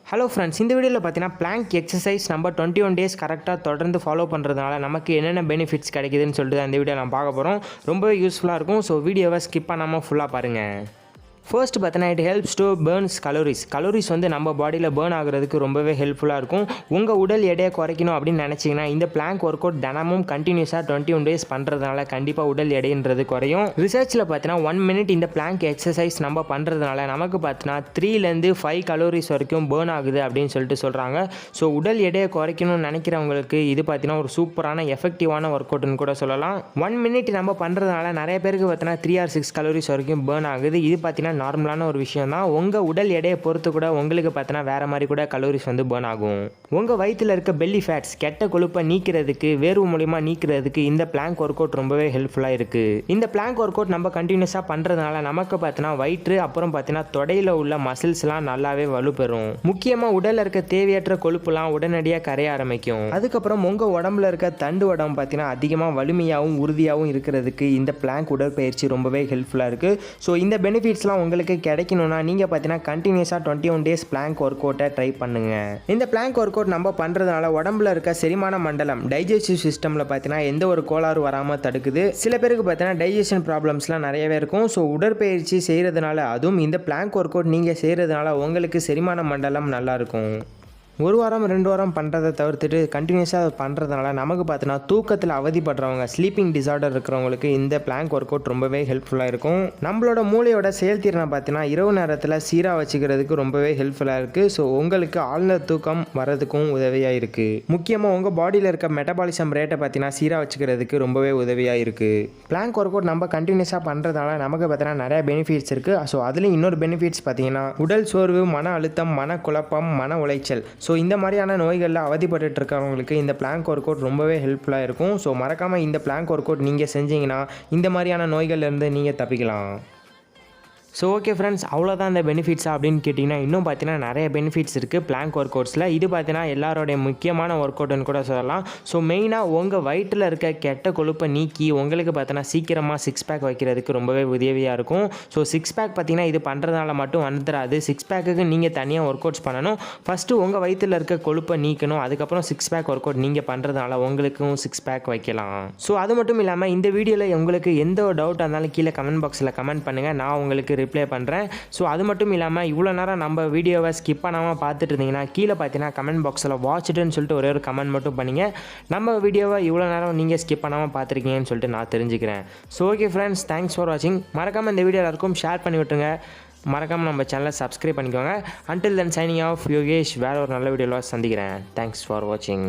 Hello friends, இந்த வீடியோவில் பார்த்தீங்கன்னா பிளாங்க் எக்ஸசைஸ் நம்ம 21 டேஸ் கரெக்டாக தொடர்ந்து ஃபாலோ பண்ணுறதுனால நமக்கு என்னென்ன பெனிஃபிட்ஸ் கிடைக்குதுன்னு சொல்லிட்டு அந்த வீடியோ நான் பார்க்க போகிறோம். ரொம்பவே யூஸ்ஃபுல்லாக இருக்கும். ஸோ வீடியோவை ஸ்கிப் பண்ணாமல் ஃபுல்லாக பாருங்கள். ஃபர்ஸ்ட் பார்த்தீங்கன்னா it helps to burns calories வந்து நம்ம பாடியில் பேர்ன் ஆகிறதுக்கு ரொம்பவே ஹெல்ப்ஃபுல்லாக இருக்கும். உங்கள் உடல் எடையை குறைக்கணும் அப்படின்னு நினச்சிங்கன்னா இந்த பிளாங்க் ஒர்க் அவுட் தினமும் கண்டினியூஸாக 21 டேஸ் பண்ணுறதுனால கண்டிப்பாக உடல் எடைன்றது குறையும். ரிசர்ச்சில் பார்த்தீங்கன்னா 1 minute இந்த பிளாங்க் எக்ஸசைஸ் நம்ம பண்ணுறதுனால நமக்கு பார்த்தீங்கன்னா 3 to 5 கலோரிஸ் வரைக்கும் பேர்ன் ஆகுது அப்படின்னு சொல்லிட்டு சொல்கிறாங்க. ஸோ உடல் எடையை குறைக்கணும்னு நினைக்கிறவங்களுக்கு இது பார்த்தீங்கன்னா ஒரு சூப்பரான எஃபெக்டிவான ஒர்க் அவுட்னு கூட சொல்லலாம். 1 minute நம்ம பண்ணுறதுனால நிறைய பேருக்கு பார்த்தீங்கன்னா 3 or 6 கலோரிஸ் வரைக்கும் பேர்ன் ஆகுது. இது பார்த்தீங்கன்னா நார்மலான ஒரு விஷயம் தான். உங்கள் உடல் எடையை பொறுத்து கூட உங்களுக்கு பார்த்தீங்கன்னா வேறு மாதிரி கூட கலோரிஸ் வந்து பேர்ன் ஆகும். உங்கள் வயிற்றில் இருக்க பெல்லி ஃபேட்ஸ் கெட்ட கொழுப்பை நீக்கிறதுக்கு வேர்வு மூலிமா நீக்கிறதுக்கு இந்த பிளாங்க் ஒர்க் அவுட் ரொம்பவே ஹெல்ப்ஃபுல்லாக இருக்குது. இந்த பிளாங்க் ஒர்க் அவுட் நம்ம கண்டினியூஸாக பண்ணுறதுனால நமக்கு பார்த்தீங்கன்னா வயிற்று அப்புறம் பார்த்தீங்கன்னா தொடையில் உள்ள மசில்ஸ்லாம் நல்லாவே வலுப்பெறும். முக்கியமாக உடலில் இருக்க தேவையற்ற கொழுப்புலாம் உடனடியாக கரைய ஆரம்பிக்கும். அதுக்கப்புறம் உங்கள் உடம்புல இருக்க தண்டு உடம்பு பார்த்தீங்கன்னா அதிகமாக வலிமையாகவும் உறுதியாகவும் இருக்கிறதுக்கு இந்த பிளாங்க் உடற்பயிற்சி ரொம்பவே ஹெல்ப்ஃபுல்லாக இருக்குது. ஸோ இந்த பெனிஃபிட்ஸ்லாம் உங்களுக்கு கிடைக்கணும்னா நீங்கள் பார்த்தீங்கன்னா கண்டினியூஸாக 21 டேஸ் பிளாங்க் ஒர்க் அவுட்டை ட்ரை பண்ணுங்கள். இந்த பிளாங்க் ஒர்க் அவுட் நம்ம பண்ணுறதுனால உடம்புல இருக்க செரிமான மண்டலம் டைஜஸ்டிவ் சிஸ்டமில் பார்த்தீங்கன்னா எந்த ஒரு கோளாறு வராமல் தடுக்குது. சில பேருக்கு பார்த்தீங்கன்னா டைஜஷன் ப்ராப்ளம்ஸ்லாம் நிறையவே இருக்கும். ஸோ உடற்பயிற்சி செய்கிறதுனால அதுவும் இந்த பிளாங்க் ஒர்க் அவுட் நீங்கள் செய்கிறதுனால உங்களுக்கு செரிமான மண்டலம் நல்லாயிருக்கும். 1 வாரம் 2 வாரம் பண்ணுறதை தவிர்த்துட்டு கண்டினியூஸாக பண்ணுறதுனால நமக்கு பார்த்தீங்கன்னா தூக்கத்தில் அவதிப்படுறவங்க ஸ்லீப்பிங் டிசார்டர் இருக்கிறவங்களுக்கு இந்த பிளாங்க் ஒர்க் அவுட் ரொம்பவே ஹெல்ப்ஃபுல்லாக இருக்கும். நம்மளோட மூளையோட செயல்திறனை பார்த்தீங்கன்னா இரவு நேரத்தில் சீராக வச்சுக்கிறதுக்கு ரொம்பவே ஹெல்ப்ஃபுல்லாக இருக்குது. ஸோ உங்களுக்கு ஆழ்ந்த தூக்கம் வரதுக்கும் உதவியாக இருக்குது. முக்கியமாக உங்கள் பாடியில் இருக்க மெட்டபாலிசம் ரேட்டை பார்த்தீங்கன்னா சீராக வச்சுக்கிறதுக்கு ரொம்பவே உதவியாக இருக்குது. பிளாங்க் ஒர்க் அவுட் நம்ம கண்டினியூஸாக பண்ணுறதுனால நமக்கு பார்த்தீங்கன்னா நிறைய பெனிஃபிட்ஸ் இருக்குது. ஸோ அதுலேயும் இன்னொரு பெனிஃபிட்ஸ் பார்த்தீங்கன்னா உடல் சோர்வு, மன அழுத்தம், மன குழப்பம், மன உளைச்சல், ஸோ இந்த மாதிரியான நோய்களில் அவதிப்பட்டு இருக்கிறவங்களுக்கு இந்த பிளாங்க் ஒர்க் அவுட் ரொம்பவே ஹெல்ப்ஃபுல்லாக இருக்கும். ஸோ மறக்காமல் இந்த பிளாங்க் ஒர்க் அவுட் நீங்கள் செஞ்சீங்கன்னா இந்த மாதிரியான நோய்கள்லேருந்து நீங்கள் தப்பிக்கலாம். ஸோ ஓகே ஃப்ரெண்ட்ஸ், அவ்வளோதான் இந்த பெனிஃபிட்ஸா அப்படின்னு கேட்டிங்கன்னா இன்னும் பார்த்தீங்கன்னா நிறைய பெனிஃபிட்ஸ் இருக்குது பிளாங்க் ஒர்க் அவுட்ஸில். இது பார்த்தீங்கன்னா எல்லாரோடைய முக்கியமான ஒர்க் அவுட்னு கூட சொல்லலாம். ஸோ மெயினாக உங்கள் வயிற்றில் இருக்க கெட்ட கொழுப்பை நீக்கி உங்களுக்கு பார்த்தீங்கன்னா சீக்கிரமாக 6 பேக் வைக்கிறதுக்கு ரொம்பவே உதவியாக இருக்கும். ஸோ 6 பேக் பார்த்தீங்கன்னா இது பண்ணுறதுனால மட்டும் வந்துடாது. 6 பேக்குக்கு நீங்கள் தனியாக ஒர்க் அவுட்ஸ் பண்ணணும். ஃபஸ்ட்டு உங்கள் வயிற்றில் இருக்க கொழுப்பை நீக்கணும். அதுக்கப்புறம் 6 பேக் ஒர்க் அவுட் நீங்கள் பண்ணுறதுனால உங்களுக்கும் 6 பேக் வைக்கலாம். ஸோ அது மட்டும் இல்லாமல் இந்த வீடியோவில் உங்களுக்கு எந்த ஒரு டவுட்டாக இருந்தாலும் கீழே கமெண்ட் பாக்ஸில் கமெண்ட் பண்ணுங்கள், நான் உங்களுக்கு ரிப்ளை பண்ணுறேன். ஸோ அது மட்டும் இல்லாமல் இவ்வளோ நேரம் நம்ம வீடியோவை ஸ்கிப் பண்ணாமல் பார்த்துட்டு இருந்தீங்கன்னா கீழே பார்த்தீங்கன்னா கமெண்ட் பாக்ஸில் வாட்ச்டுன்னு சொல்லிட்டு ஒரே ஒரு கமெண்ட் மட்டும் பண்ணிங்க. நம்ம வீடியோவை இவ்வளோ நேரம் நீங்கள் ஸ்கிப் பண்ணாமல் பார்த்துருக்கீங்கன்னு சொல்லிட்டு நான் தெரிஞ்சுக்கிறேன். So okay friends, thanks for வாட்சிங். மறக்காமல் இந்த வீடியோ எல்லாருக்கும் ஷேர் பண்ணி விட்டுருங்க. மறக்காமல் நம்ம சேனலை சப்ஸ்கிரைப் பண்ணிக்கோங்க. Until then signing off Yogesh. வேறு ஒரு நல்ல வீடியோவில் சந்திக்கிறேன். தேங்க்ஸ் ஃபார் வாட்சிங்.